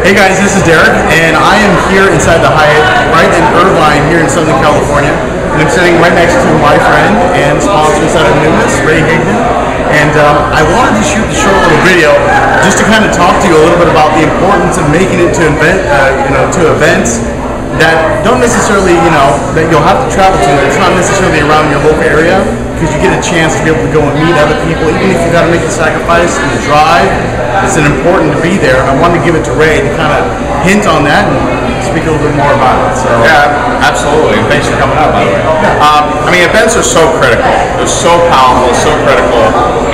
Hey guys, this is Dereck, and I am here inside the Hyatt, right in Irvine, here in Southern California. And I'm sitting right next to my friend and sponsor inside of Numis, Higdon. And I wanted to shoot the short little video just to kind of talk to you a little bit about the importance of making it to events that don't necessarily, that you'll have to travel to. It's not necessarily around your local area, because you get a chance to be able to go and meet other people, even if you got to make the sacrifice and the drive. It's important to be there, and I wanted to give it to Ray to kind of hint on that and speak a little bit more about it. So yeah, absolutely. Thanks for coming out, by the way. I mean, events are so critical. They're so powerful, so critical,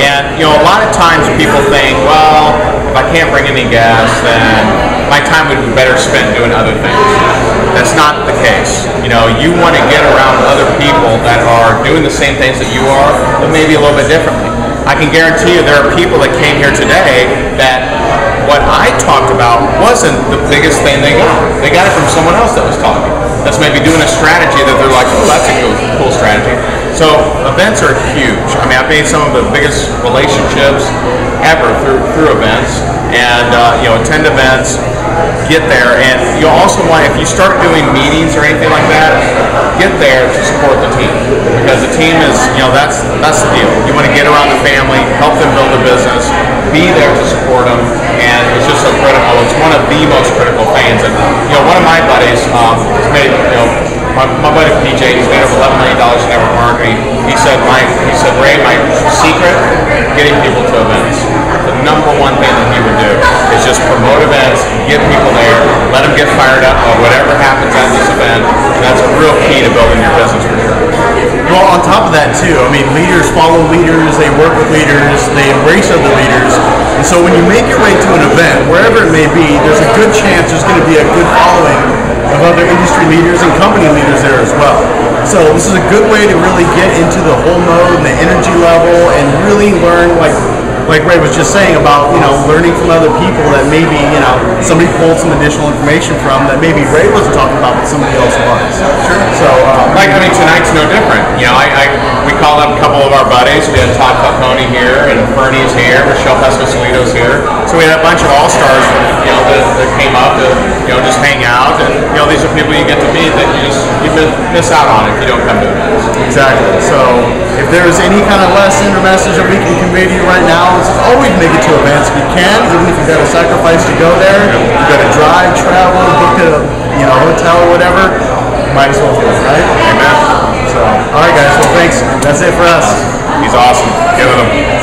and a lot of times people think, well, if I can't bring any gas, then my time would be better spent doing other things. That's not the case. You want to get around other people that are doing the same things that you are, but maybe a little bit differently. I can guarantee you there are people that came here today that what I talked about wasn't the biggest thing they got. They got it from someone else that was talking. That's maybe doing a strategy that they're like, oh, that's a cool strategy. So events are huge. I mean, I've made some of the biggest relationships ever through events, and attend events, get there, and you'll also want, if you start doing meetings or anything like that, get there to support the team, because the team is, that's the deal. You want to get around the family, help them build a business, be there to support them, and it's just so critical. It's one of the most critical things. And one of my buddies has made, my buddy PJ, he's made over $11 million in network marketing. He said, Ray, my secret, getting people to events. The number one thing that he would do is just promote events, get people there, let them get fired up on whatever happens at this event. And that's a real key to building your business for sure. Well, on top of that too, I mean, leaders follow leaders, they work with leaders, they embrace other leaders. And so when you make your way to an event, wherever it may be, there's a good chance there's going to be a good following of other industry leaders and company leaders there as well. So this is a good way to really get into the whole mode and the energy level and really learn, like Ray was just saying about, learning from other people that maybe, somebody pulled some additional information from that maybe Ray wasn't talking about, but somebody else was. Sure. So, tonight's no different. We called up a couple of our buddies. We had Todd Falcone here, and Bernie's here, Michelle Pescasolido's here. So we had a bunch of all-stars, that came up to, just hang out, and, these are people you get to meet that you miss out on if you don't come to events. Exactly. So if there's any kind of lesson or message that we can convey to you right now, it's always make it to events if you can, even if you've got to sacrifice to go there. You've got to drive, travel, book a hotel or whatever. Might as well do it, right? Amen. So, all right, guys. Well, thanks. That's it for us. He's awesome. Give it him.